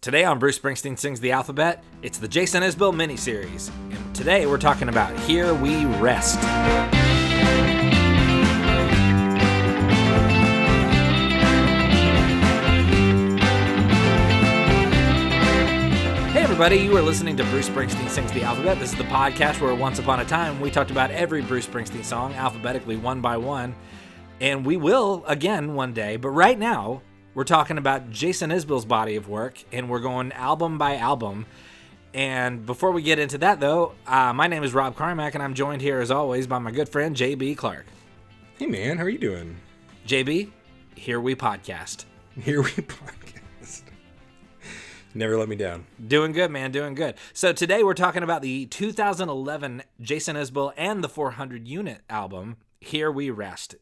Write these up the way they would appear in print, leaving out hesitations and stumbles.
Today on Bruce Springsteen Sings the Alphabet, it's the Jason Isbell miniseries. And today we're talking about Here We Rest. Hey everybody, you are listening to Bruce Springsteen Sings the Alphabet. This is the podcast where once upon a time we talked about every Bruce Springsteen song alphabetically one by one. And we will again one day, but right now we're talking about Jason Isbell's body of work, and we're going album by album. And before we get into that, though, my name is Rob Carmack, and I'm joined here, as always, by my good friend, JB Clark. Hey, man. How are you doing? JB, here we podcast. Here we podcast. Never let me down. Doing good, man. Doing good. So today we're talking about the 2011 Jason Isbell and the 400 Unit album, Here We Rest.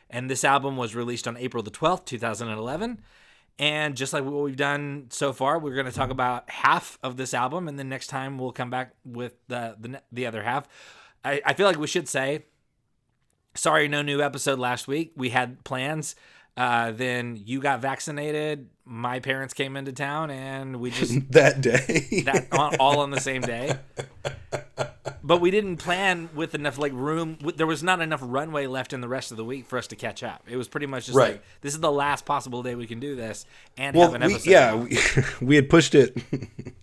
And this album was released on April the 12th, 2011. And just like what we've done so far, we're going to talk about half of this album. And then next time we'll come back with the other half. I feel like we should say, sorry, no new episode last week. We had plans. Then you got vaccinated. My parents came into town and we just... that day. all on the same day. But we didn't plan with enough room. There was not enough runway left in the rest of the week for us to catch up. It was pretty much just right. This is the last possible day we can do this and have an episode. We had pushed it.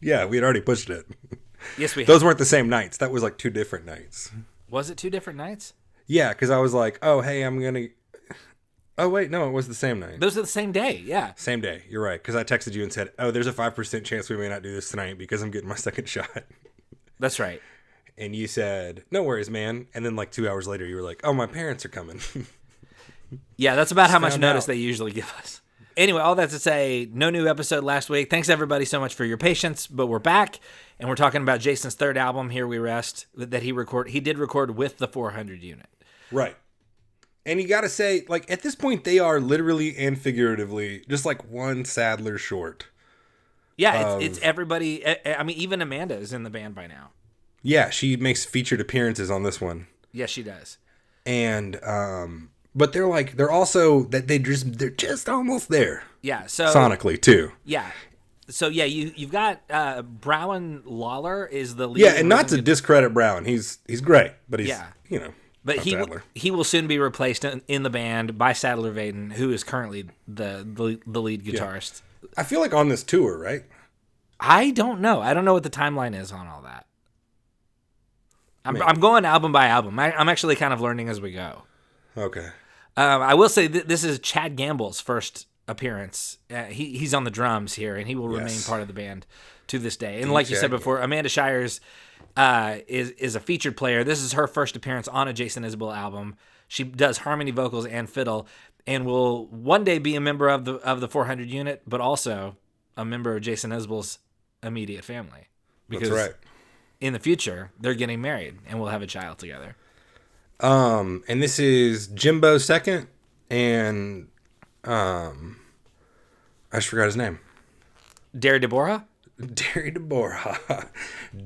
Yeah, we had already pushed it. Yes, we had. Those weren't the same nights. That was like two different nights. Was it two different nights? Yeah, because I was like, oh, hey, I'm going to... Oh, wait, no, it was the same night. Those are the same day, yeah. Same day, you're right. Because I texted you and said, oh, there's a 5% chance we may not do this tonight because I'm getting my second shot. That's right. And you said, no worries, man. And then 2 hours later, you were like, oh, my parents are coming. Yeah, that's about how much notice they usually give us. Anyway, all that to say, no new episode last week. Thanks, everybody, so much for your patience. But we're back, and we're talking about Jason's third album, Here We Rest, that he did record with the 400 Unit. Right. And you got to say, at this point, they are literally and figuratively just one Sadler short. Yeah, it's everybody. I mean, even Amanda is in the band by now. Yeah, she makes featured appearances on this one. Yes, she does. And but they're also that they're just almost there. Yeah, so sonically too. Yeah. So yeah, you've got Browen Lawler is the lead. Yeah, and not to discredit Browen, he's great, but he's But he will soon be replaced in the band by Sadler Vaden, who is currently the lead guitarist. Yeah. I feel like on this tour, right? I don't know. I don't know what the timeline is on all that. I'm going album by album. I'm actually kind of learning as we go. Okay. I will say this is Chad Gamble's first appearance. He's on the drums here, and he will remain part of the band to this day. And like you said before, Amanda Shires is a featured player. This is her first appearance on a Jason Isbell album. She does harmony vocals and fiddle, and will one day be a member of the 400 Unit, but also a member of Jason Isbell's immediate family. Because that's right. In the future, they're getting married and will have a child together. And this is Jimbo second, and I just forgot his name. Derry DeBorha? Derry DeBorha.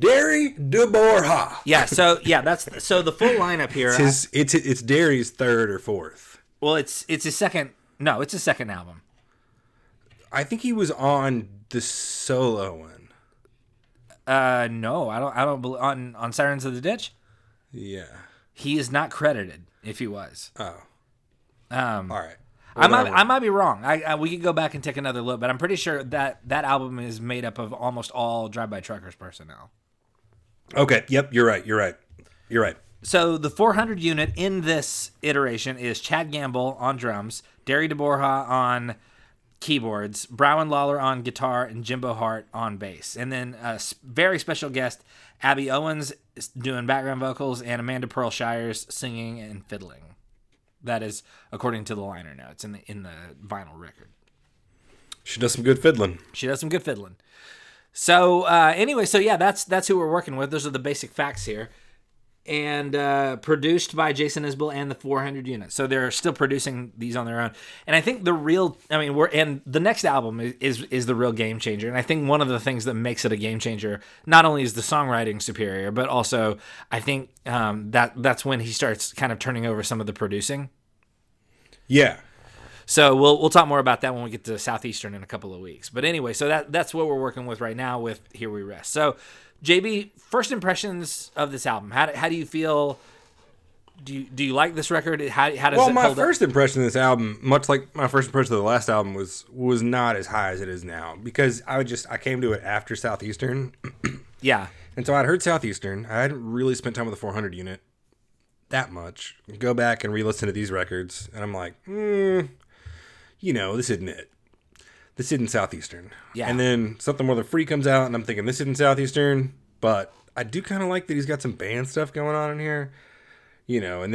Derry DeBorha. Yeah, so the full lineup here. It's Derry's third or fourth. Well, it's his second. No, it's his second album. I think he was on the solo one. No, I don't believe on Sirens of the Ditch. Yeah, he is not credited. If he was, all right. I might be wrong. We could go back and take another look, but I'm pretty sure that album is made up of almost all Drive By Truckers personnel. Okay. Yep. You're right. So the 400 Unit in this iteration is Chad Gamble on drums, Derry DeBorha on keyboards, Browen Lawler on guitar, and Jimbo Hart on bass. And then a very special guest, Abby Owens, is doing background vocals, and Amanda Pearl Shires singing and fiddling. That is according to the liner notes in the vinyl record. She does some good fiddling. So anyway, that's who we're working with. Those are the basic facts here. And produced by Jason Isbell and the 400 Unit. So they're still producing these on their own. And I think the next album is the real game changer. And I think one of the things that makes it a game changer, not only is the songwriting superior, but also I think that's when he starts kind of turning over some of the producing. Yeah. So we'll talk more about that when we get to Southeastern in a couple of weeks. But anyway, so that's what we're working with right now with Here We Rest. So JB, first impressions of this album. How do you feel? Do you like this record? How does it hold up? Well, my first impression of this album, much like my first impression of the last album, was not as high as it is now, because I came to it after Southeastern. Yeah. And so I'd heard Southeastern. I hadn't really spent time with the 400 unit that much. Go back and re-listen to these records, and I'm like, this isn't it. This isn't Southeastern. Yeah. And then Something More Than Free comes out, and I'm thinking, this isn't Southeastern, but I do kind of like that he's got some band stuff going on in here. And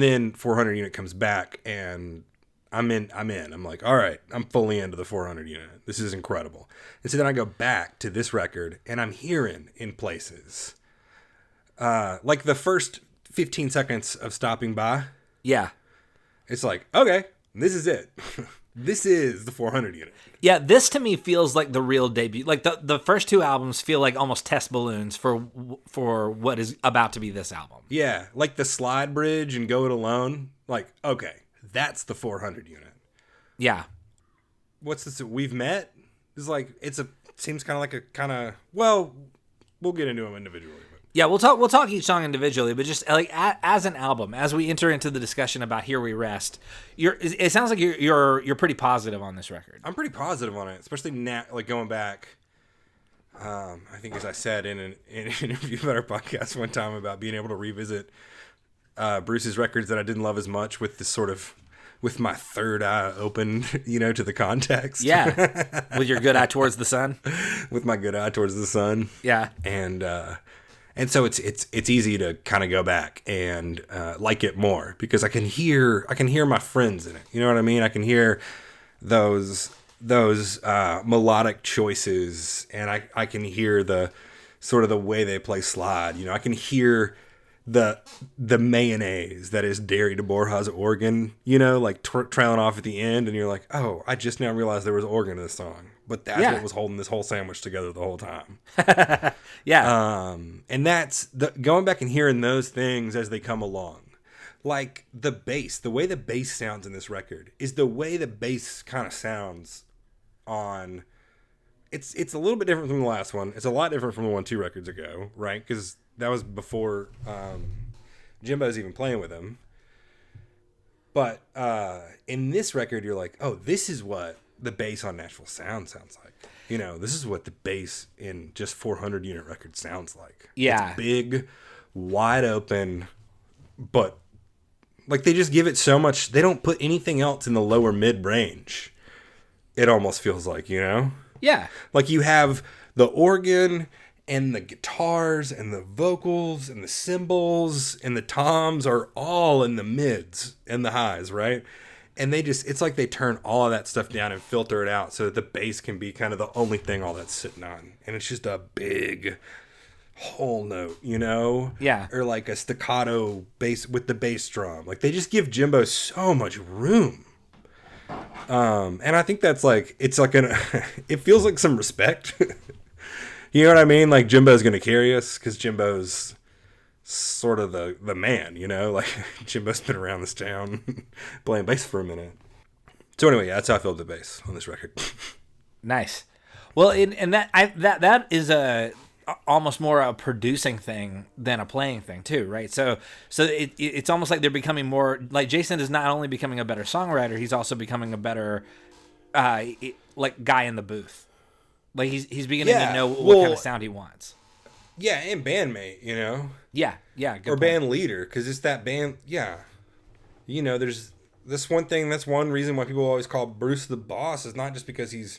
then 400 unit comes back, and I'm in. I'm like, all right, I'm fully into the 400 unit. This is incredible. And so then I go back to this record, and I'm hearing in places, like the first 15 seconds of Stopping By. Yeah. It's like, okay, this is it. This is the 400 unit. Yeah, this to me feels like the real debut. Like the first two albums feel like almost test balloons for what is about to be this album. Yeah, like the Slide Bridge and Go It Alone. Like, okay, that's the 400 unit. Yeah. What's this? We've Met? It's like, seems kind of well, we'll get into them individually. But. Yeah, we'll talk each song individually, but just like as an album, as we enter into the discussion about Here We Rest, it sounds like you're pretty positive on this record. I'm pretty positive on it, especially now, like going back. I think, as I said in an interview about our podcast one time, about being able to revisit Bruce's records that I didn't love as much with this sort of, with my third eye open, to the context. Yeah, with your good eye towards the sun. With my good eye towards the sun. Yeah, and so it's easy to kind of go back and like it more, because I can hear my friends in it. You know what I mean? I can hear those melodic choices, and I can hear the sort of the way they play slide. I can hear the mayonnaise that is Derry to Borja's organ, like trailing off at the end, and you're like, oh, I just now realized there was organ in this song, but that's what was holding this whole sandwich together the whole time. Yeah. And that's going back and hearing those things as they come along. Like the bass, the way the bass sounds in this record is the way the bass kind of sounds on. It's a little bit different from the last one. It's a lot different from the 1-2 records ago, right? Because that was before Jimbo's even playing with him. But in this record, you're like, oh, this is what the bass on Nashville sounds like. This is what the bass in just 400 unit record sounds like. Yeah. It's big, wide open, but like they just give it so much. They don't put anything else in the lower mid range. It almost feels like, Yeah. Like you have the organ and the guitars and the vocals and the cymbals and the toms are all in the mids and the highs, right? And it's like they turn all of that stuff down and filter it out so that the bass can be kind of the only thing all that's sitting on. And it's just a big whole note, Yeah. Or like a staccato bass with the bass drum. Like they just give Jimbo so much room. And I think that's like, it's like it feels like some respect. You know what I mean? Like Jimbo's going to carry us because Jimbo's sort of the man, like Jimbo's been around this town playing bass for a minute. So anyway, that's how I feel about the bass on this record. Nice. Well, and that is almost more a producing thing than a playing thing too, right? So it's almost like they're becoming more like Jason is not only becoming a better songwriter, he's also becoming a better like guy in the booth. Like he's beginning to know what kind of sound he wants. Yeah, and bandmate, Yeah, good or point. band leader, because it's that band. Yeah, there's this one thing. That's one reason why people always call Bruce the boss. Is not just because he's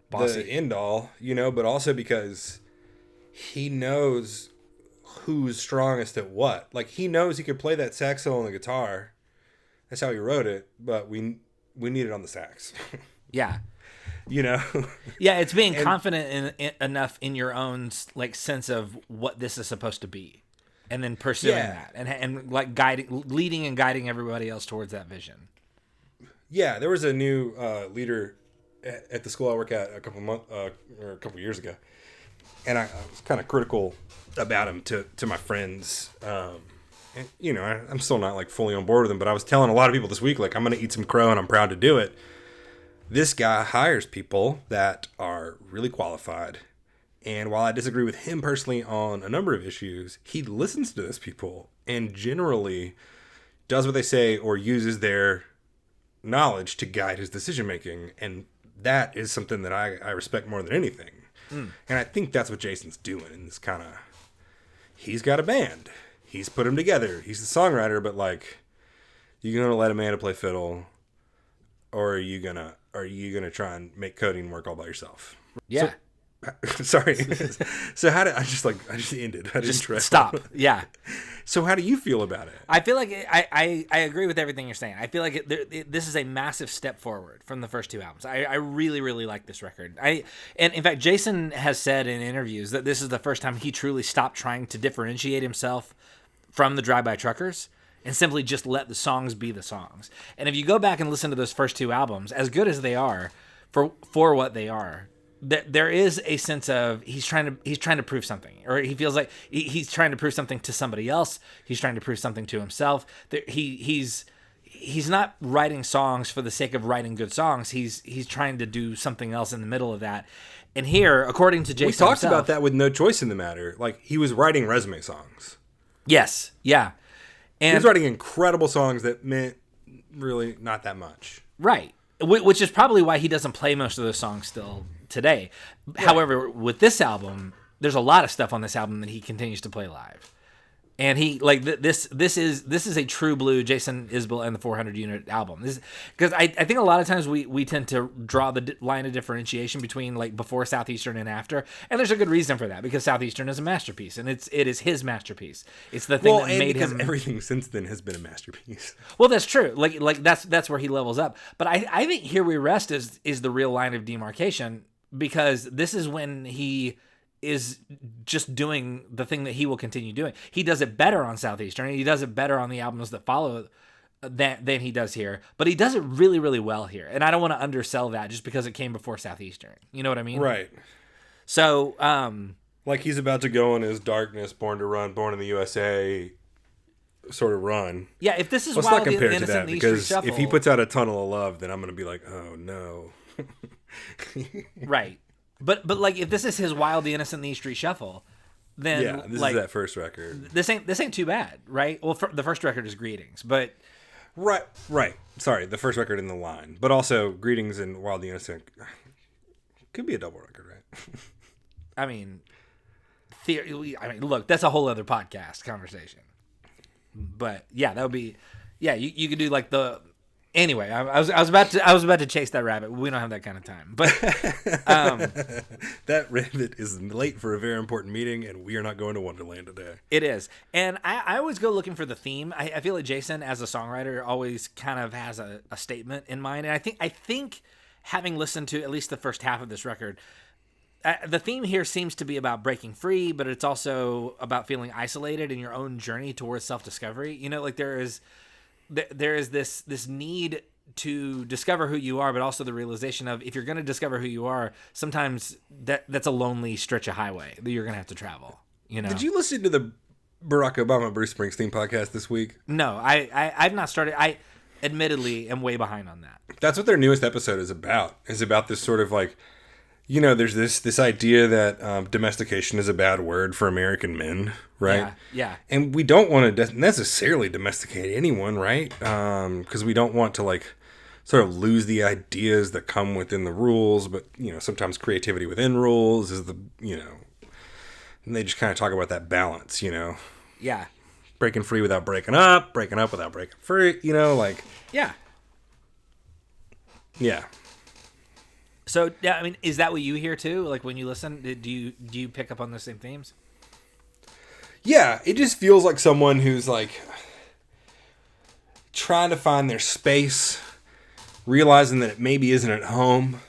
Bossy. the end all, but also because he knows who's strongest at what. Like he knows he could play that sax solo on the guitar. That's how he wrote it, but we need it on the sax. Yeah. Yeah, it's being confident in enough in your own like sense of what this is supposed to be, and then pursuing that, and like leading and guiding everybody else towards that vision. Yeah, there was a new leader at the school I work at a couple years ago, and I was kind of critical about him to my friends and, you know, I'm still not like fully on board with him, but I was telling a lot of people this week, like, I'm going to eat some crow and I'm proud to do it. This guy hires people that are really qualified. And while I disagree with him personally on a number of issues, he listens to those people and generally does what they say or uses their knowledge to guide his decision making. And that is something that I respect more than anything. And I think that's what Jason's doing in this kind of... He's got a band. He's put them together. He's the songwriter, but like, you going to let Amanda play fiddle, or are you gonna try and make coding work all by yourself? Yeah. So, sorry. So how did I just ended? I Just didn't stop. Yeah. So how do you feel about it? I feel like I agree with everything you're saying. I feel like this is a massive step forward from the first two albums. I really, really like this record. And in fact, Jason has said in interviews that this is the first time he truly stopped trying to differentiate himself from the Drive-By Truckers and simply just let the songs be the songs. And if you go back and listen to those first two albums, as good as they are for what they are, there is a sense of he's trying to prove something, or he feels like he's trying to prove something to somebody else. He's trying to prove something to himself. He's not writing songs for the sake of writing good songs. He's trying to do something else in the middle of that. And here, according to Jason, we talked about that with No Choice in the Matter. Like, he was writing resume songs. Yes, yeah, and he was writing incredible songs that meant really not that much. Right, which is probably why he doesn't play most of those songs still today. Right. However, with this album, there's a lot of stuff on this album that he continues to play live. And he like this is a true blue Jason Isbell and the 400 Unit album. Because I think a lot of times we tend to draw the line of differentiation between like before Southeastern and after, and there's a good reason for that, because Southeastern is a masterpiece, and it is his masterpiece. It's the thing that made him. Everything since then has been a masterpiece. Well, that's true. Like that's where he levels up. But I think Here We Rest is the real line of demarcation, because this is when he is just doing the thing that he will continue doing. He does it better on Southeastern, and he does it better on the albums that follow than he does here. But he does it really, really well here. And I don't want to undersell that just because it came before Southeastern. You know what I mean? Right. So, like, he's about to go on his Darkness, Born to Run, Born in the USA sort of run. Yeah, if this is Let's Wild not compare Innocent to that, and the East Street because Shuffle, if he puts out A Tunnel of Love, then I'm going to be like, oh no. Right. But like, if this is his Wild, the Innocent, the East Street Shuffle, then yeah, this is that first record. This ain't too bad, right? Well, the first record is Greetings, but right. Sorry, the first record in the line, but also Greetings and Wild, the Innocent could be a double record, right? I mean, look, that's a whole other podcast conversation. But yeah, that would be, yeah, you could do like the. Anyway, I was about to chase that rabbit. We don't have that kind of time. But that rabbit is late for a very important meeting, and we are not going to Wonderland today. It is, and I always go looking for the theme. I feel like Jason, as a songwriter, always kind of has a statement in mind, and I think having listened to at least the first half of this record, the theme here seems to be about breaking free, but it's also about feeling isolated in your own journey towards self-discovery. You know, like there is this need to discover who you are, but also the realization of, if you're going to discover who you are, sometimes that's a lonely stretch of highway that you're going to have to travel. You know? Did you listen to the Barack Obama Bruce Springsteen podcast this week? No, I've not started. I admittedly am way behind on that. That's what their newest episode is about. Is about this sort of like, you know, there's this idea that domestication is a bad word for American men, right? Yeah. And we don't want to necessarily domesticate anyone, right? Because we don't want to like sort of lose the ideas that come within the rules. But, you know, sometimes creativity within rules is and they just kind of talk about that balance, you know? Yeah. Breaking free without breaking up without breaking free, you know, like. Yeah. Yeah. So, yeah, I mean, is that what you hear too? Like when you listen, do you pick up on the same themes? Yeah, it just feels like someone who's like trying to find their space, realizing that it maybe isn't at home,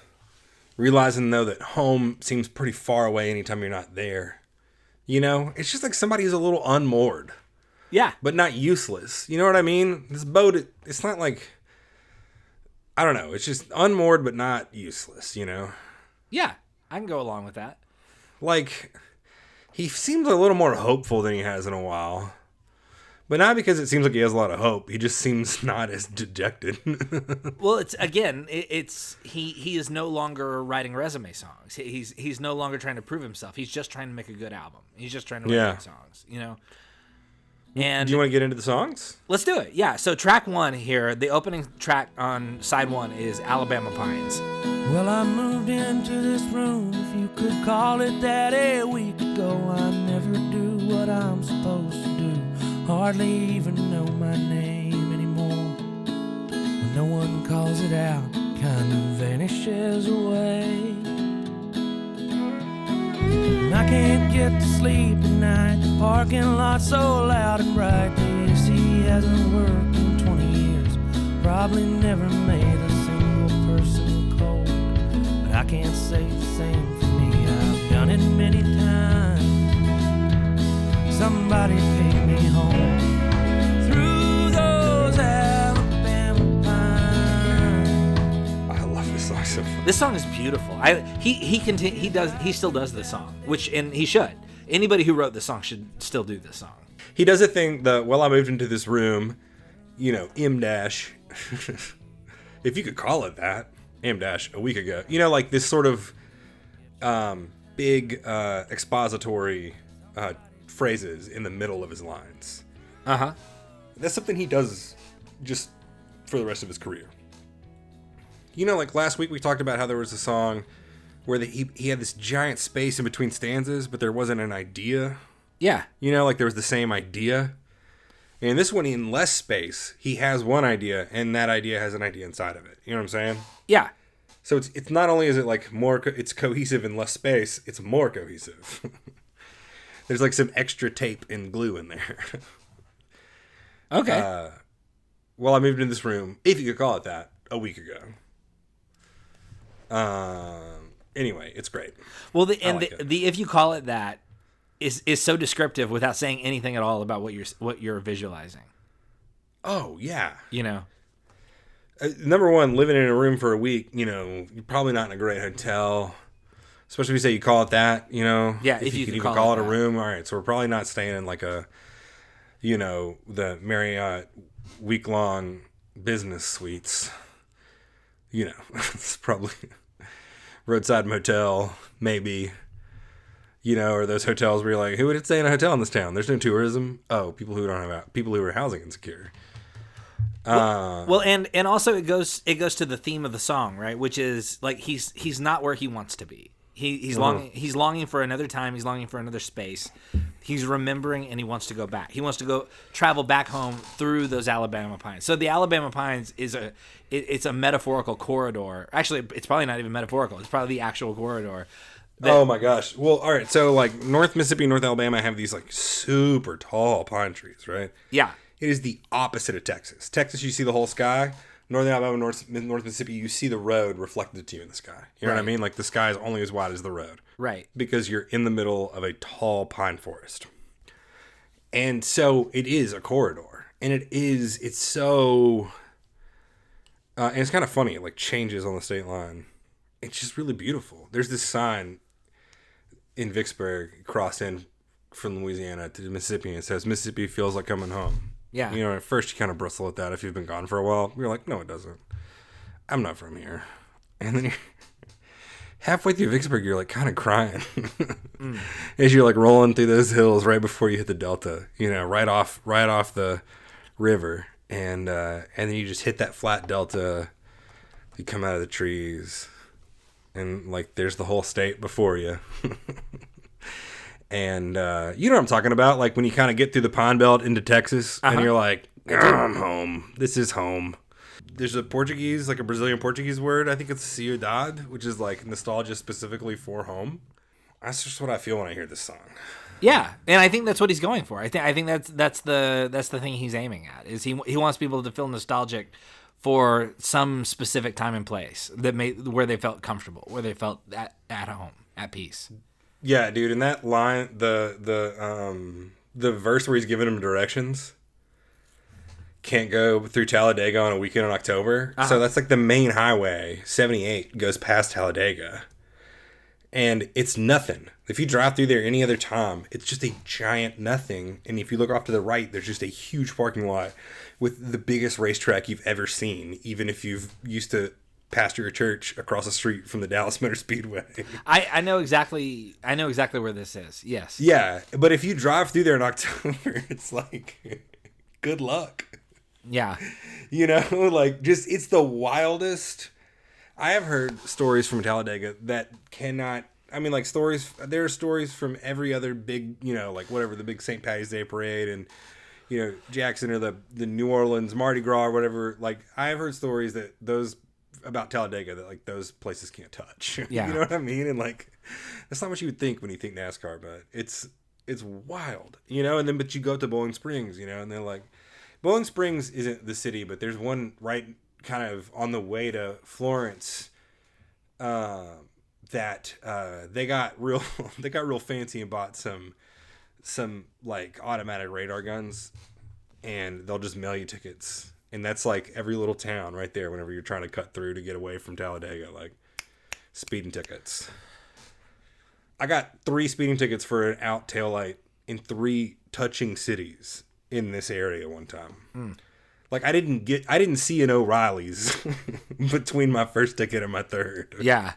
realizing though that home seems pretty far away anytime you're not there. You know, it's just like somebody who's a little unmoored. Yeah. But not useless. You know what I mean? This boat, it's not like, I don't know. It's just unmoored, but not useless, you know? Yeah, I can go along with that. Like, he seems a little more hopeful than he has in a while. But not because it seems like he has a lot of hope. He just seems not as dejected. Well, he is no longer writing resume songs. He's no longer trying to prove himself. He's just trying to make a good album. He's just trying to write good songs, And do you want to get into the songs? Let's do it. Yeah. So track 1 here, the opening track on side 1 is Alabama Pines. Well, I moved into this room, if you could call it that, a week ago. I never do what I'm supposed to do. Hardly even know my name anymore. When no one calls it out, kind of vanishes away. And I can't get to sleep at night. The parking lot's so loud and bright. The AC hasn't worked in 20 years. Probably never made a single person cold. But I can't say the same for me. I've done it many times. Somebody take me home through those Alabama pines. I love this song so much. This song is beautiful. He still does this song, and he should. Anybody who wrote this song should still do this song. He does a thing, I moved into this room, M dash, if you could call it that, M dash, a week ago. Like this sort of big expository phrases in the middle of his lines. Uh-huh. That's something he does just for the rest of his career. Like last week we talked about how there was a song where he had this giant space in between stanzas, but there wasn't an idea. Yeah. Like there was the same idea. And this one, in less space, he has one idea, and that idea has an idea inside of it. You know what I'm saying? Yeah. So it's not only is it like it's cohesive in less space, it's more cohesive. There's like some extra tape and glue in there. Okay. Well, I moved into this room, if you could call it that, a week ago. Anyway, it's great. Well, the if you call it that is so descriptive without saying anything at all about what you're visualizing. Oh yeah. Number one, living in a room for a week, you're probably not in a great hotel. Especially if you say you call it that, Yeah, if you could even call it a room. All right, so we're probably not staying in like a, the Marriott week-long business suites. It's probably roadside motel, maybe. Or those hotels where you're like, who would stay in a hotel in this town? There's no tourism. Oh, people who are housing insecure. Well, and also it goes to the theme of the song, right? Which is like he's not where he wants to be. He's longing for another time. He's longing for another space. He's remembering, and he wants to go back. He wants to go travel back home through those Alabama pines. So the Alabama pines is it's a metaphorical corridor. Actually, it's probably not even metaphorical. It's probably the actual corridor. Oh my gosh. Well, all right. So like North Mississippi, North Alabama have these like super tall pine trees, right? Yeah. It is the opposite of Texas. Texas, you see the whole sky. Northern Alabama, North Mississippi, you see the road reflected to you in the sky. You know what I mean? Like the sky is only as wide as the road. Right. Because you're in the middle of a tall pine forest. And so it is a corridor. And it's so... and it's kind of funny. It like changes on the state line. It's just really beautiful. There's this sign in Vicksburg crossed in from Louisiana to Mississippi, and it says, Mississippi feels like coming home. Yeah. At first you kind of bristle at that if you've been gone for a while. You're like, no, it doesn't. I'm not from here. And then you're halfway through Vicksburg, you're like kind of crying as you're like rolling through those hills right before you hit the Delta, right off the river. And then you just hit that flat Delta. You come out of the trees and like there's the whole state before you. And you know what I'm talking about? Like when you kind of get through the Pine Belt into Texas and you're like, I'm home. This is home. There's a Portuguese, like a Brazilian Portuguese word. I think it's ciudad, which is like nostalgia specifically for home. That's just what I feel when I hear this song. Yeah, and I think that's what he's going for. I think that's the thing he's aiming at. Is he wants people to feel nostalgic for some specific time and place where they felt comfortable, where they felt at home, at peace. Yeah, dude, and that line, the verse where he's giving him directions, can't go through Talladega on a weekend in October. So that's like the main highway, 78, goes past Talladega. And it's nothing. If you drive through there any other time, it's just a giant nothing. And if you look off to the right, there's just a huge parking lot with the biggest racetrack you've ever seen, even if you've used to pastor your church across the street from the Dallas Motor Speedway. I know exactly where this is. Yes. Yeah, but if you drive through there in October, it's like, good luck. Yeah. You know, like, just, it's the wildest. I have heard stories from Talladega that cannot, I mean, like, there are stories from every other big, you know, like, whatever, the big St. Patty's Day parade and, you know, Jackson or the New Orleans Mardi Gras or whatever. Like, I have heard stories about Talladega that, like, those places can't touch. Yeah. You know what I mean? And, like, that's not what you would think when you think NASCAR, but it's wild, you know? And then, but you go to Bowling Springs, you know, and they're like, Bowling Springs isn't the city, but there's one right kind of on the way to Florence that they got real fancy and bought some like automatic radar guns, and they'll just mail you tickets. And that's like every little town right there whenever you're trying to cut through to get away from Talladega, like speeding tickets. I got 3 speeding tickets for an out taillight in 3 touching cities in this area one time. Like, I didn't see an O'Reilly's between my first ticket and my third. Yeah.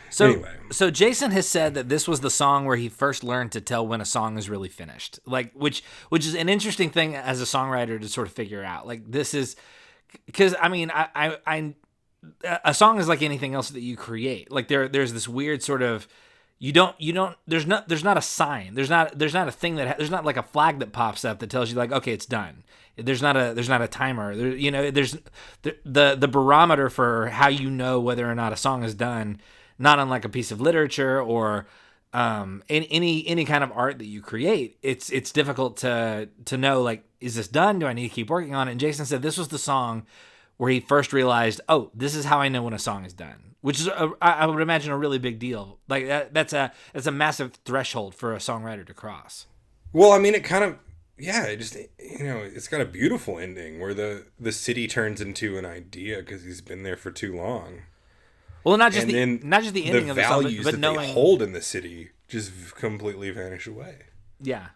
So, Anyway. so Jason has said that this was the song where he first learned to tell when a song is really finished. Like, which is an interesting thing as a songwriter to sort of figure out. Like, this is, because I mean, I a song is like anything else that you create. Like, there's this weird sort of, there's not a sign. There's not a thing there's not like a flag that pops up that tells you, like, okay, it's done. There's not a timer. You know, there's the barometer for how you know whether or not a song is done, not unlike a piece of literature or any kind of art that you create. It's difficult to know, like, is this done? Do I need to keep working on it? And Jason said this was the song where he first realized, oh, this is how I know when a song is done, which is, I would imagine, a really big deal. Like, that's a massive threshold for a songwriter to cross. Well, I mean, it kind of, yeah, it just, you know, it's got a beautiful ending where the city turns into an idea because he's been there for too long. Well, not just And the then ending of the song, values but that knowing, they hold in the city just completely vanish away. yeah,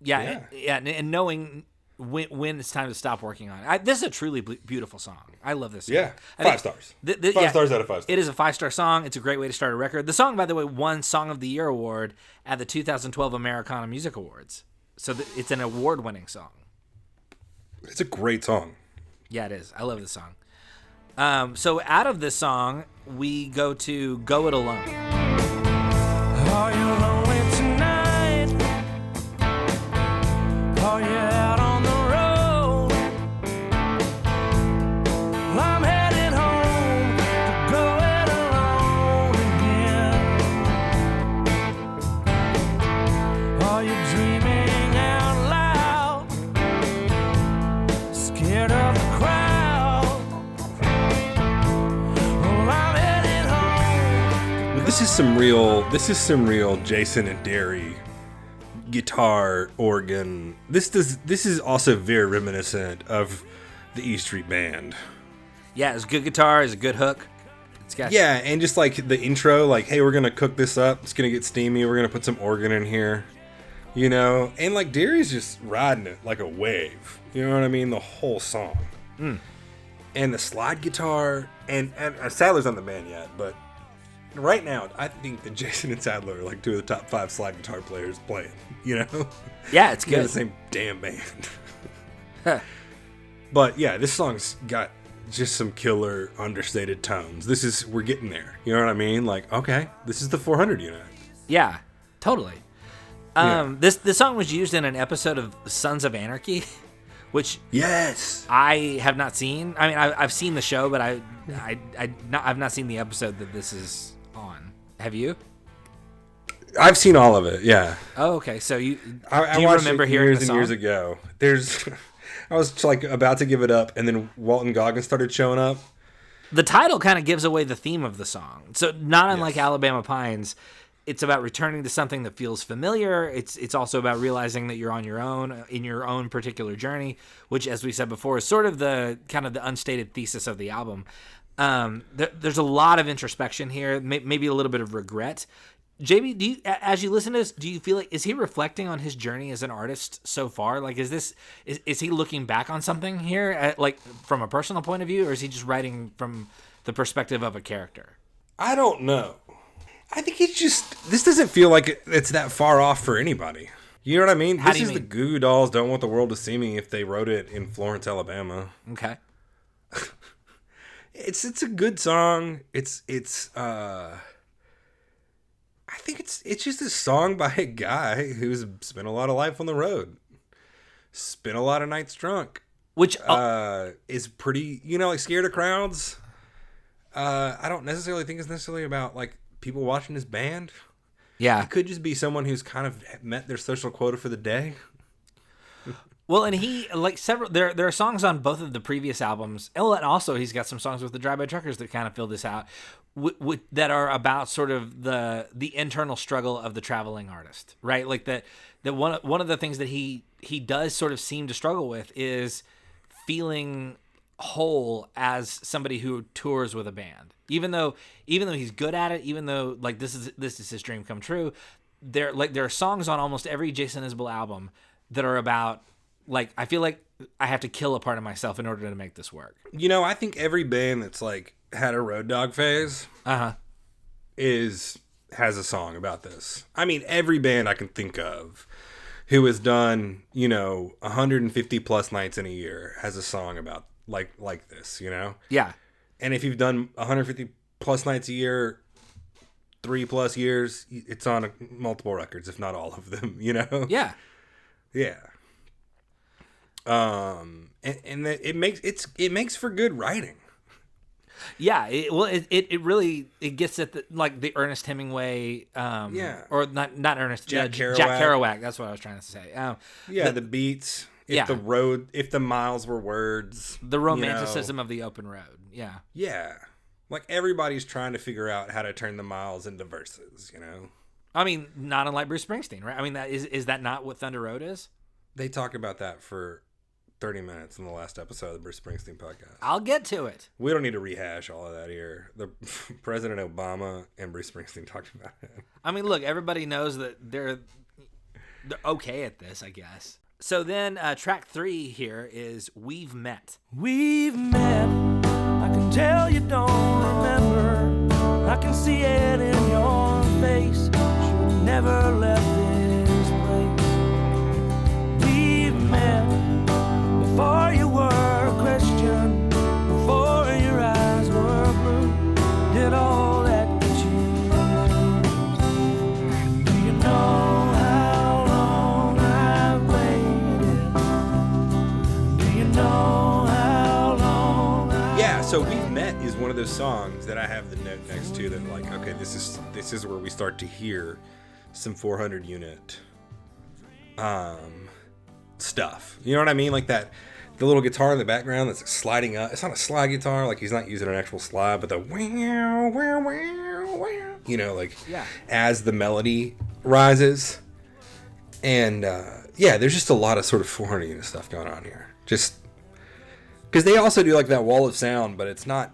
and knowing when it's time to stop working on it. This is a truly beautiful song. I love this song. Yeah, I 5 think stars. 5 stars out of 5 stars. It is a 5-star song. It's a great way to start a record. The song, by the way, won Song of the Year award at the 2012 Americana Music Awards. So it's an award-winning song. It's a great song. Yeah, it is. I love this song. So out of this song, we go to Go It Alone. Are you lonely tonight? Are you out on the road? Well, I'm headed home to go it alone again. Are you dreaming out loud? Scared of the crowd? Well, I'm headed home. This is some real Jason and Derry guitar, organ. This is also very reminiscent of the E Street Band. Yeah, it's good guitar. It's a good hook. It's got Yeah, and just like the intro, like, hey, we're gonna cook this up. It's gonna get steamy. We're gonna put some organ in here, you know. And like Derry's just riding it like a wave. You know what I mean? The whole song. And the slide guitar, and Sadler's on the band yet, but right now, I think that Jason and Sadler are like 2 of the top 5 slide guitar players playing. You know? Yeah, it's They're good. the same damn band. But yeah, this song's got just some killer understated tones. We're getting there. You know what I mean? Like, okay, this is the 400 unit. Yeah, totally. Yeah. This song was used in an episode of Sons of Anarchy, which Yes. I have not seen. I mean, I've seen the show, but I've not seen the episode that this is on. Have you? I've seen all of it. Yeah. Oh, okay. So do you watched remember it hearing years the and song? years ago. I was like about to give it up, and then Walton Goggins started showing up. The title kind of gives away the theme of the song. So not unlike Yes. Alabama Pines, it's about returning to something that feels familiar. It's also about realizing that you're on your own in your own particular journey, which, as we said before, is sort of the kind of the unstated thesis of the album. There's a lot of introspection here, maybe a little bit of regret. JB, do you, as you listen to this, do you feel like, is he reflecting on his journey as an artist so far? Like, is he looking back on something here, like from a personal point of view, or is he just writing from the perspective of a character? I don't know. I think this doesn't feel like it's that far off for anybody. You know what I mean? How This do you is the mean? Goo Goo Dolls Don't Want the World to See Me if they wrote it in Florence, Alabama. Okay. It's a good song. I think it's just a song by a guy who's spent a lot of life on the road. Spent a lot of nights drunk. Which Is pretty, like scared of crowds. I don't necessarily think it's necessarily about like people watching his band. yeah. It could just be someone who's kind of met their social quota for the day. Well, and he like several there are songs on both of the previous albums. Oh, and also he's got some songs with the Drive-By Truckers that kind of fill this out, that are about sort of the internal struggle of the traveling artist, right? Like that one of the things that he does sort of seem to struggle with is feeling whole as somebody who tours with a band. Even though he's good at it, even though like this is his dream come true, there are songs on almost every Jason Isbell album that are about, like, I feel like I have to kill a part of myself in order to make this work. I think every band that's like had a Road Dogg phase has a song about this. I mean, every band I can think of who has done, 150 plus nights in a year has a song about like this, Yeah. And if you've done 150 plus nights a year, 3+ years, it's on multiple records, if not all of them, Yeah. Yeah. And it makes for good writing. Yeah, it really gets at the Ernest Hemingway, or not Ernest, Jack Jack Kerouac. Kerouac. That's what I was trying to say. The beats. Yeah. If the miles were words. The romanticism of the open road. Yeah. Yeah. Like everybody's trying to figure out how to turn the miles into verses, I mean, not unlike Bruce Springsteen, right? I mean, is that not what Thunder Road is? They talked about that for 30 minutes in the last episode of the Bruce Springsteen podcast. I'll get to it. We don't need to rehash all of that here. The President Obama and Bruce Springsteen talked about it. I mean, look, everybody knows that they're okay at this, I guess. So then track 3 here is We've Met. We've met, I can tell you don't remember. I can see it in your face. Should never left this place. We've met before you were a Christian, before your eyes were blue. Did all that get you through. Do you know how long I've waited? Do you know how long So We've Met is one of those songs that I have the note next to that, like, okay, this is where we start to hear some 400 unit stuff. You know what I mean? Like the little guitar in the background that's sliding up. It's not a slide guitar, like he's not using an actual slide, but the wow, wow, wow, wow. Yeah. As the melody rises. And there's just a lot of sort of 400 unit stuff going on here. Just because they also do like that wall of sound, but it's not,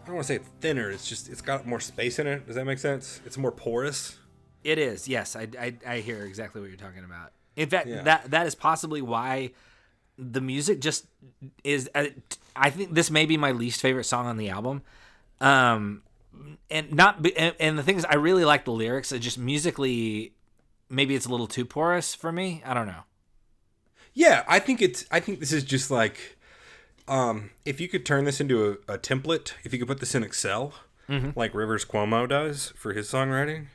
I don't want to say it's thinner. It's got more space in it. Does that make sense? It's more porous. It is, yes. I hear exactly what you're talking about. In fact, Yeah. that is possibly why the music just is. I think this may be my least favorite song on the album, and the thing is, I really like the lyrics. It just musically, maybe it's a little too porous for me. I don't know. Yeah, I think this is just like, if you could turn this into a template, if you could put this in Excel, like Rivers Cuomo does for his songwriting,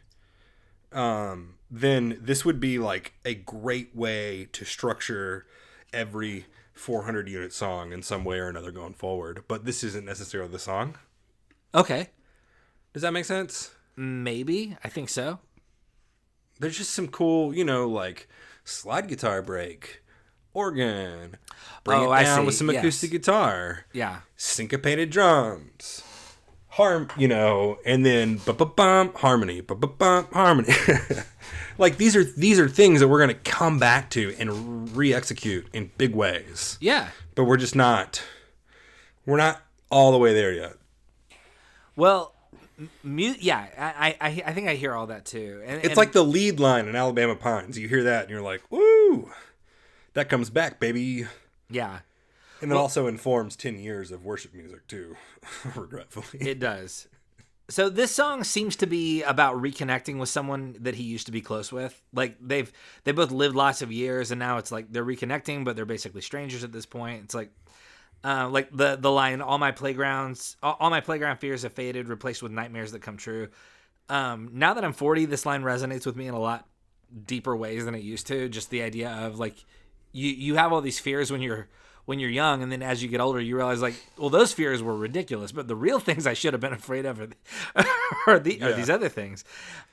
then this would be like a great way to structure every 400 unit song in some way or another going forward. But this isn't necessarily the song. Okay, Does that make sense? maybe. I think so. There's just some cool, like slide guitar break, organ, bring Oh, it I down see. with some Yes. acoustic guitar, Yeah. syncopated drums, and then harmony, harmony. Like these are things that we're gonna come back to and re-execute in big ways. Yeah. But we're not all the way there yet. Well, yeah, I think I hear all that too. It's like the lead line in Alabama Pines. You hear that and you're like, woo, that comes back, baby. Yeah. And it also informs 10 years of worship music too, regretfully. It does. So this song seems to be about reconnecting with someone that he used to be close with. Like they both lived lots of years, and now it's like they're reconnecting, but they're basically strangers at this point. It's like the line, all my playground fears have faded, replaced with nightmares that come true. Now that I'm 40, this line resonates with me in a lot deeper ways than it used to. Just the idea of like you have all these fears when you're young, and then as you get older, you realize like, well, those fears were ridiculous, but the real things I should have been afraid of are these other things.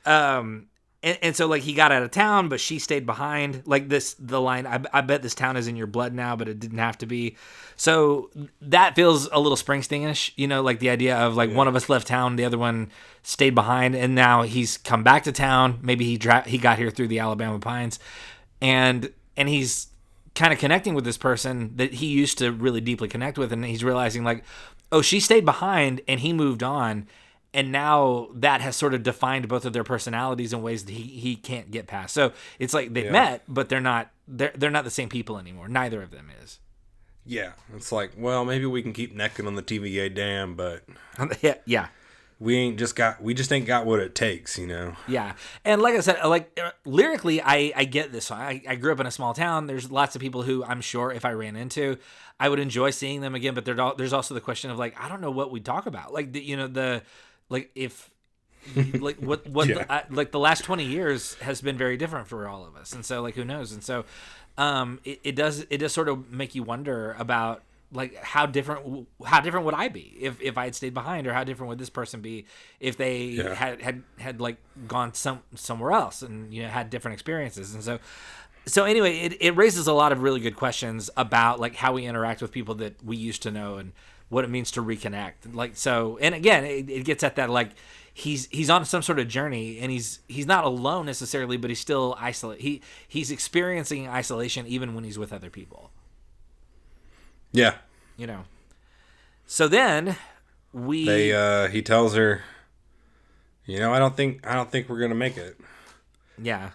And so like he got out of town, but she stayed behind. Like the line, I bet this town is in your blood now, but it didn't have to be. So that feels a little Springsteen-ish, like the idea of like one of us left town, the other one stayed behind, and now he's come back to town. Maybe he got here through the Alabama Pines, and he's kind of connecting with this person that he used to really deeply connect with, and he's realizing like, oh, she stayed behind and he moved on, and now that has sort of defined both of their personalities in ways that he can't get past. So it's like they've met, but they're not the same people anymore. Neither of them is. Yeah, it's like, well, maybe we can keep necking on the TVA dam, but yeah. We just ain't got what it takes, Yeah. And like I said, like lyrically, I get this song. I grew up in a small town. There's lots of people who I'm sure if I ran into, I would enjoy seeing them again. But there's also the question of like, I don't know what we talk about. Like, like the last 20 years has been very different for all of us. And so like, who knows? And so, it does sort of make you wonder about, like how different would I be if I had stayed behind, or how different would this person be if they had like gone somewhere else and had different experiences. And so anyway, it raises a lot of really good questions about like how we interact with people that we used to know and what it means to reconnect. Like, so, and again, it gets at that, like he's on some sort of journey, and he's not alone necessarily, but he's still isolated. He's experiencing isolation even when he's with other people. Yeah. So then he tells her, I don't think we're going to make it. Yeah.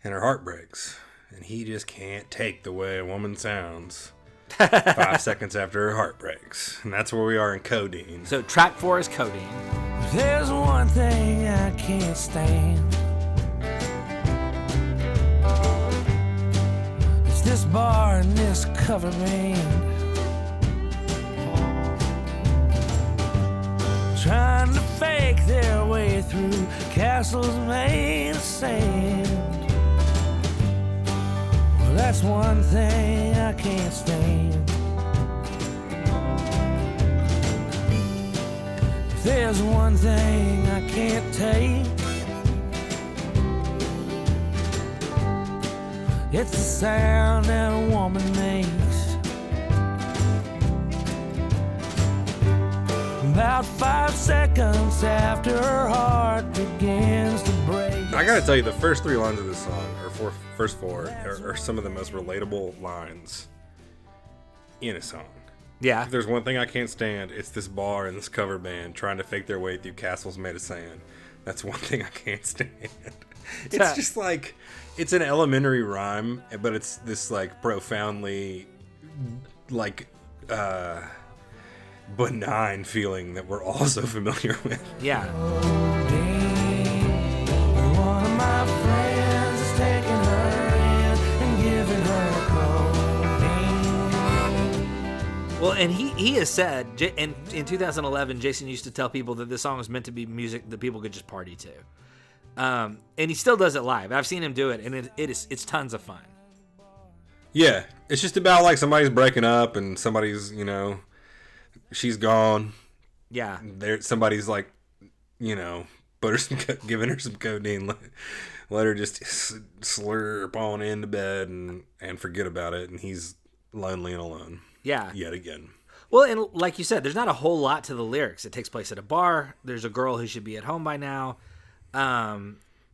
And her heart breaks, and he just can't take the way a woman sounds 5 seconds after her heart breaks. And that's where we are in Codeine. So track 4 is Codeine. There's one thing I can't stand. It's this bar and this cover band. Trying to fake their way through castles made of sand. Well, that's one thing I can't stand. If there's one thing I can't take, it's the sound that a woman makes. About 5 seconds after her heart begins to break. I gotta tell you, the first 3 lines of this song, or first 4, are some of the most relatable lines in a song. Yeah. If there's one thing I can't stand, it's this bar and this cover band trying to fake their way through castles made of sand. That's one thing I can't stand. It's just like, it's an elementary rhyme, but it's this like profoundly like benign feeling that we're all so familiar with. Yeah. One of my friends is taking her in and giving her codeine. Well, and he has said, in 2011, Jason used to tell people that this song was meant to be music that people could just party to. And he still does it live. I've seen him do it, and it's tons of fun. Yeah, it's just about like somebody's breaking up and somebody's, she's gone. Yeah. Somebody's like, put her giving her some codeine, let her just slurp on into bed and forget about it, and he's lonely and alone. Yeah. Yet again. Well, and like you said, there's not a whole lot to the lyrics. It takes place at a bar. There's a girl who should be at home by now.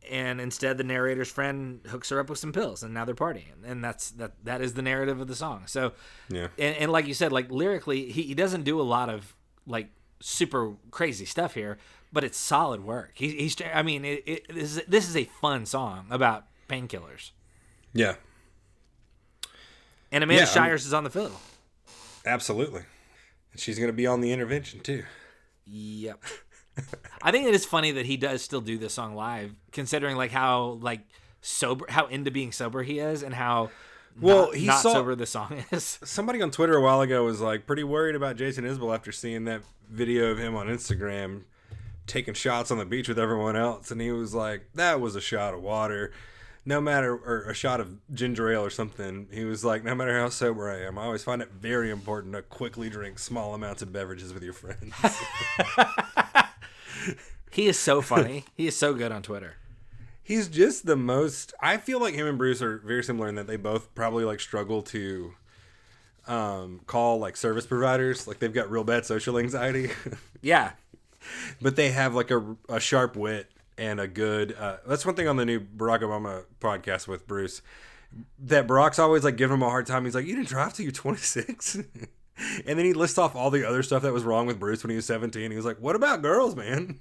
And instead the narrator's friend hooks her up with some pills, and now they're partying. And that is the narrative of the song. So, yeah. And like you said, like lyrically, he doesn't do a lot of like super crazy stuff here, but it's solid work. I mean, this is a fun song about painkillers. Yeah. And Amanda Shires is on the fiddle. Absolutely. And she's going to be on the intervention too. Yep. I think it is funny that he does still do this song live, considering like how sober, how into being sober he is, and how not sober the song is. Somebody on Twitter a while ago was like pretty worried about Jason Isbell after seeing that video of him on Instagram taking shots on the beach with everyone else, and he was like, that was a shot of water. No matter, or a shot of ginger ale or something. He was like, no matter how sober I am, I always find it very important to quickly drink small amounts of beverages with your friends. He is so funny. He is so good on Twitter. He's just the most. I feel like him and Bruce are very similar in that they both probably like struggle to call like service providers. Like they've got real bad social anxiety. Yeah. But they have like a sharp wit and a good. That's one thing on the new Barack Obama podcast with Bruce. That Barack's always like giving him a hard time. He's like, you didn't drive till you're 26? And then he lists off all the other stuff that was wrong with Bruce when he was 17. He was like, what about girls, man?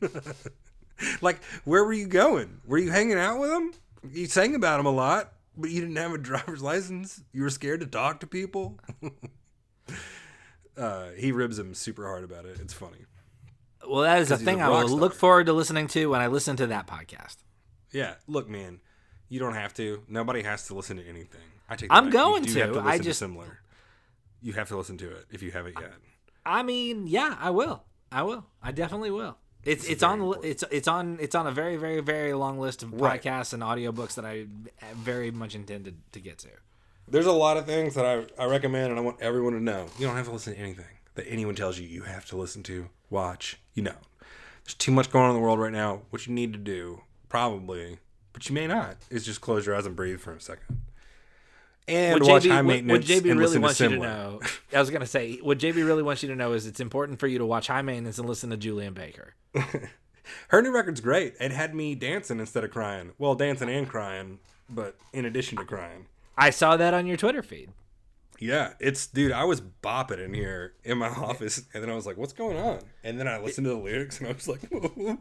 Like, where were you going? Were you hanging out with them? You sang about them a lot, but you didn't have a driver's license. You were scared to talk to people. He ribs him super hard about it. It's funny. Well, that is a thing I will look forward to listening to when I listen to that podcast. Yeah. Look, man, you don't have to. Nobody has to listen to anything. I'm going to. I just similar. You have to listen to it if you haven't yet. I mean, yeah, I will. I definitely will. It's on a very, very, very long list of podcasts and audiobooks that I very much intended to get to. There's a lot of things that I recommend, and I want everyone to know. You don't have to listen to anything that anyone tells you have to listen to, watch. There's too much going on in the world right now. What you need to do, probably, but you may not, is just close your eyes and breathe for a second. And watch High Maintenance and listen to Similar. I was going to say, what JB really wants you to know is it's important for you to watch High Maintenance and listen to Julian Baker. Her new record's great. It had me dancing instead of crying. Well, dancing and crying, but in addition to crying. I saw that on your Twitter feed. Yeah, dude, I was bopping in here in my office, and then I was like, what's going on? And then I listened to the lyrics, and I was like, whoa.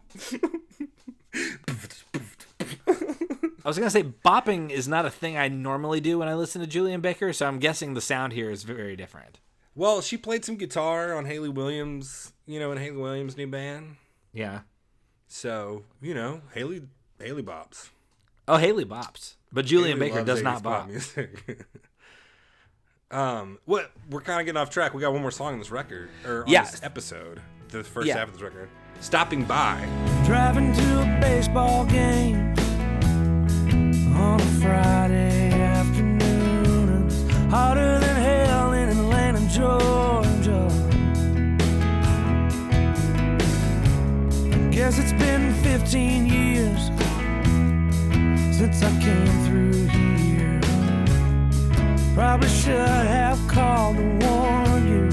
I was going to say, bopping is not a thing I normally do when I listen to Julian Baker, so I'm guessing the sound here is very different. Well, she played some guitar on Hayley Williams, in Hayley Williams' new band. Yeah. So, Hayley bops. Oh, Hayley bops. But Julian Hayley Baker does not pop bop. Music. We're kind of getting off track. We got one more song on this record, or on this episode, the first half of this record. Stopping By. Driving to a baseball game on a Friday afternoon. It's hotter than hell in Atlanta, Georgia. I guess it's been 15 years since I came through here. Probably should have called to warn you,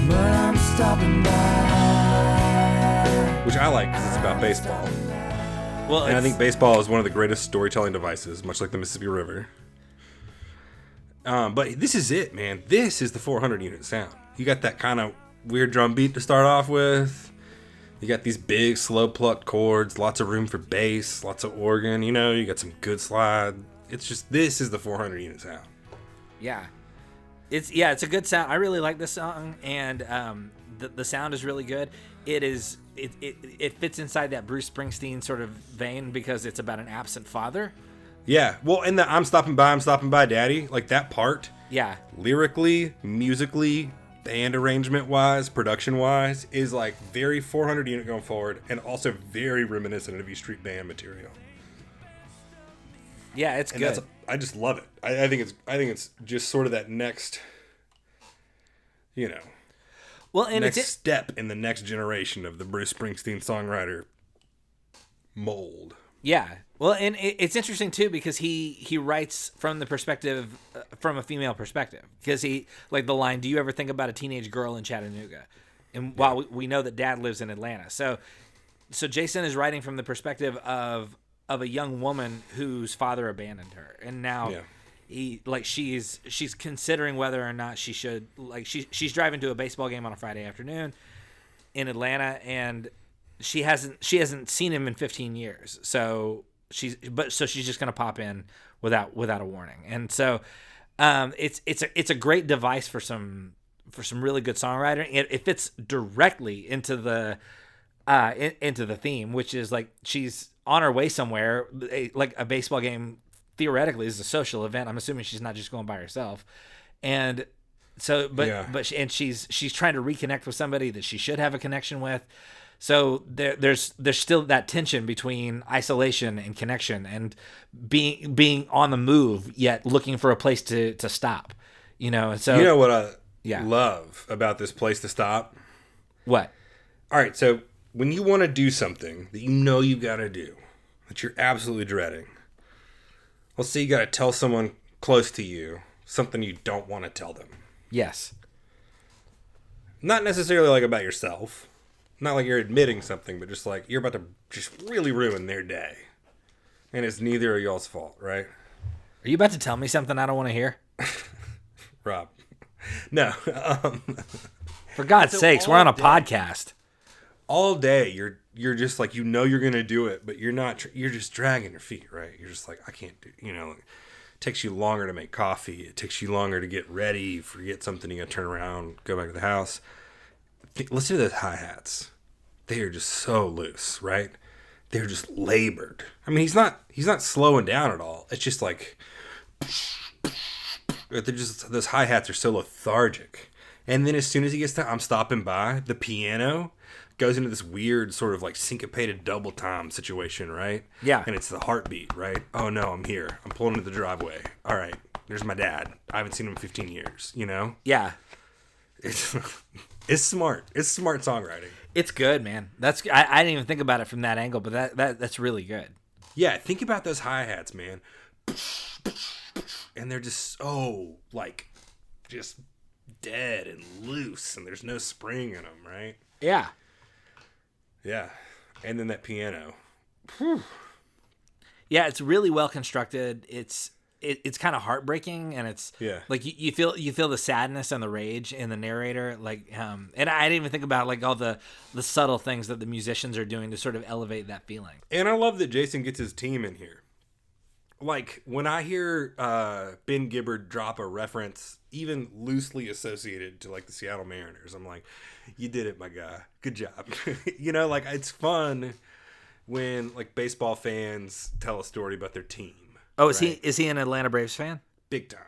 but I'm stopping by. Which I like because it's about baseball. Well, and I think baseball is one of the greatest storytelling devices, much like the Mississippi River. But this is it, man. This is the 400 unit sound. You got that kind of weird drum beat to start off with. You got these big, slow plucked chords, lots of room for bass, lots of organ. You got some good slide. It's just, this is the 400 unit sound. Yeah. It's a good sound. I really like this song, and the sound is really good. It fits inside that Bruce Springsteen sort of vein because it's about an absent father. Yeah. Well, and the I'm stopping by, Daddy, like that part. Yeah. Lyrically, musically, band arrangement wise, production wise, is like very 400 unit going forward, and also very reminiscent of E Street Band material. Yeah, it's good. I just love it. I think it's just sort of that next, well, and next step in the next generation of the Bruce Springsteen songwriter mold. Yeah. Well, and it's interesting too because he writes from the perspective from a female perspective, because he, like the line, "Do you ever think about a teenage girl in Chattanooga?" And while we know that Dad lives in Atlanta, so Jason is writing from the perspective of a young woman whose father abandoned her, and now she's considering whether or not she should, like, she's driving to a baseball game on a Friday afternoon in Atlanta, and she hasn't seen him in 15 years. So she's just gonna pop in without a warning. And so it's a great device for some really good songwriting. It fits directly into the theme, which is like she's on her way somewhere, like a baseball game theoretically is a social event. I'm assuming she's not just going by herself. And so, she's trying to reconnect with somebody that she should have a connection with. So there's still that tension between isolation and connection, and being on the move yet looking for a place to stop. And so you know what I love about this place to stop? What? All right, so when you want to do something that you know you've got to do, that you're absolutely dreading, let's say you got to tell someone close to you something you don't want to tell them. Yes. Not necessarily like about yourself. Not like you're admitting something, but just like you're about to just really ruin their day. And it's neither of y'all's fault, right? Are you about to tell me something I don't want to hear? Rob. No. For God's sakes, we're on a podcast. All day, you're just like, you're going to do it, but you're not, you're just dragging your feet, right? You're just like, I can't do, it takes you longer to make coffee. It takes you longer to get ready. You forget something, you got to turn around, go back to the house. Listen to those hi-hats. They are just so loose, right? They're just labored. I mean, he's not slowing down at all. It's just like, they're just, those hi-hats are so lethargic. And then as soon as he gets to I'm Stopping By, the piano goes into this weird sort of like syncopated double time situation, right? Yeah. And it's the heartbeat, right? Oh no, I'm here. I'm pulling into the driveway. All right, there's my dad. I haven't seen him in 15 years, Yeah. It's smart. It's smart songwriting. It's good, man. I didn't even think about it from that angle, but that's really good. Yeah, think about those hi-hats, man. And they're just so, like, just dead and loose, and there's no spring in them, right? Yeah. Yeah. And then that piano. Whew. Yeah, it's really well constructed. It's kind of heartbreaking, and it's like you feel the sadness and the rage in the narrator, like and I didn't even think about like all the subtle things that the musicians are doing to sort of elevate that feeling. And I love that Jason gets his team in here. Like when I hear Ben Gibbard drop a reference even loosely associated to like the Seattle Mariners, I'm like, you did it, my guy, good job. Like it's fun when like baseball fans tell a story about their team. Oh, is he an Atlanta Braves fan? Big time.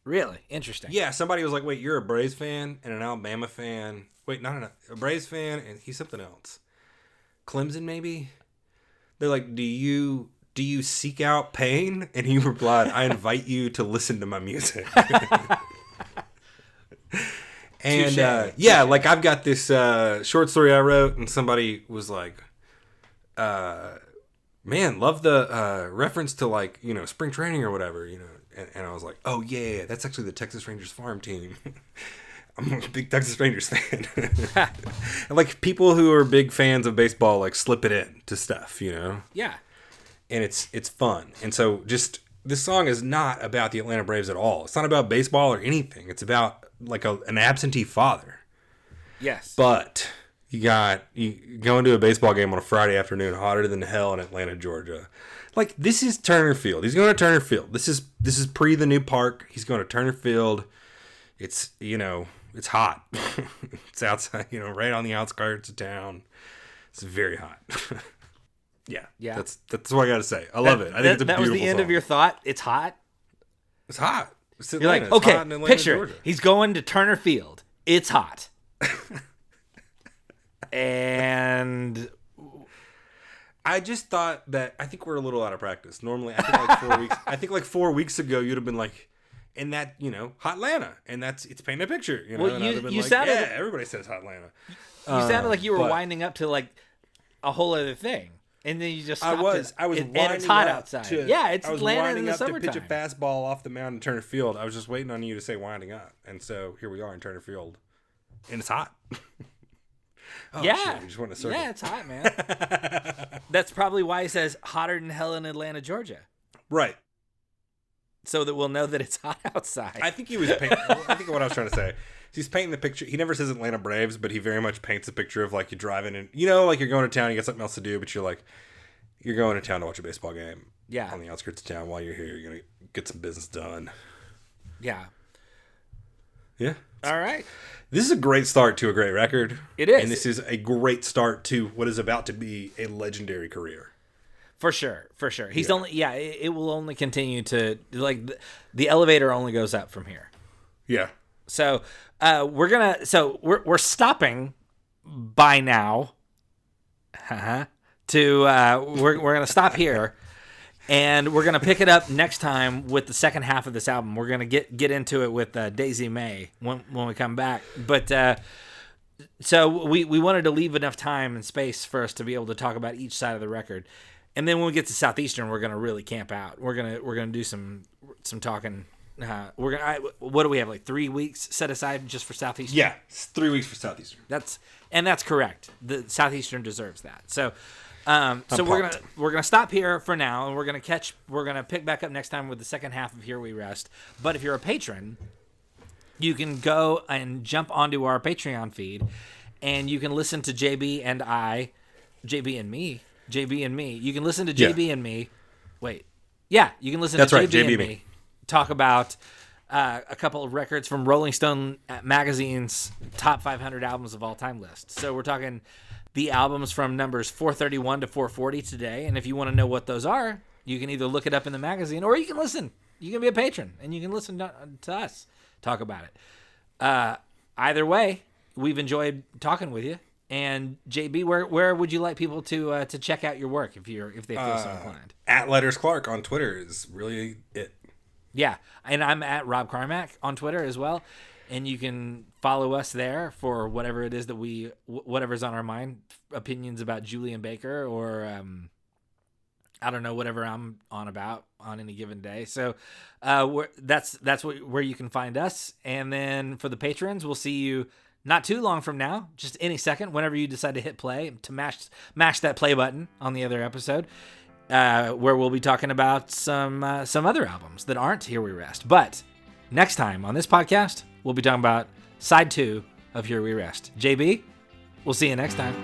Really? Interesting. Yeah, somebody was like, wait, you're a Braves fan and an Alabama fan. Wait, no, a Braves fan and he's something else. Clemson, maybe? They're like, do you seek out pain? And he replied, I invite you to listen to my music. And like I've got this short story I wrote and somebody was like, man, love the reference to like, spring training or whatever, and I was like, oh yeah, that's actually the Texas Rangers farm team. I'm a big Texas Rangers fan. And like people who are big fans of baseball like slip it in to stuff, Yeah. And it's fun. And so just this song is not about the Atlanta Braves at all. It's not about baseball or anything. It's about like an absentee father. Yes. But you go into a baseball game on a Friday afternoon, hotter than hell in Atlanta, Georgia. Like this is Turner Field. He's going to Turner Field. This is pre the new park. He's going to Turner Field. It's it's hot. It's outside, right on the outskirts of town. It's very hot. Yeah. That's what I got to say. I love it. I think it's a beautiful song. That was the end of your thought. It's hot. It's hot. You're like, okay, picture Georgia. He's going to Turner Field. It's hot. And I just thought that I think we're a little out of practice. Normally, I think like 4 weeks. I think like 4 weeks ago, you'd have been like, "And that hot Atlanta," and it's painting a picture. Well, and I'd have been you like, sounded, yeah, everybody says hot Atlanta. You sounded like you were winding up to like a whole other thing, and then you just stopped. I was and it's hot outside. It's Atlanta in the summertime. To pitch a fastball off the mound in Turner Field. I was just waiting on you to say winding up, and so here we are in Turner Field, and it's hot. Oh, yeah, shit, you just went in a circle. Yeah, it's hot, man. That's probably why he says hotter than hell in Atlanta, Georgia. Right. so that we'll know that it's hot outside. I think he was painting. I think what I was trying to say. He's painting the picture. He never says Atlanta Braves, but he very much paints a picture of like you're driving and like you're going to town, you got something else to do, but you're going to town to watch a baseball game. Yeah. On the outskirts of town while you're here, you're gonna get some business done. Yeah. Yeah. All right. This is a great start to a great record. It is. And this is a great start to what is about to be a legendary career. For sure. He's it will only continue to, like, the elevator only goes up from here. Yeah. So we're stopping by now. We're gonna stop here, and we're gonna pick it up next time with the second half of this album. We're gonna get into it with Daisy May when we come back. But so we wanted to leave enough time and space for us to be able to talk about each side of the record, and then when we get to Southeastern, we're gonna really camp out. We're gonna do some talking. What do we have, like 3 weeks set aside just for Southeastern? Yeah, it's 3 weeks for Southeastern. That's correct. The Southeastern deserves that. So we're gonna stop here for now, and we're gonna pick back up next time with the second half of Here We Rest. But if you're a patron, you can go and jump onto our Patreon feed, and you can listen to JB and me. You can listen to JB and me. Wait, yeah, you can listen That's to right, JB JB and me talk about a couple of records from Rolling Stone magazine's top 500 albums of all time list. So we're talking the albums from numbers 431 to 440 today. And if you want to know what those are, you can either look it up in the magazine or you can listen. You can be a patron and you can listen to us talk about it. Either way, we've enjoyed talking with you. And JB, where would you like people to check out your work if they feel so inclined? At Letters Clark on Twitter is really it. Yeah, and I'm at Rob Carmack on Twitter as well, and you can follow us there for whatever it is that whatever's on our mind, opinions about Julian Baker or I don't know, whatever I'm on about on any given day. So that's where you can find us, and then for the patrons, we'll see you not too long from now, just any second, whenever you decide to hit play to mash that play button on the other episode. Where we'll be talking about some other albums that aren't Here We Rest. But next time on this podcast, we'll be talking about side 2 of Here We Rest. JB, we'll see you next time.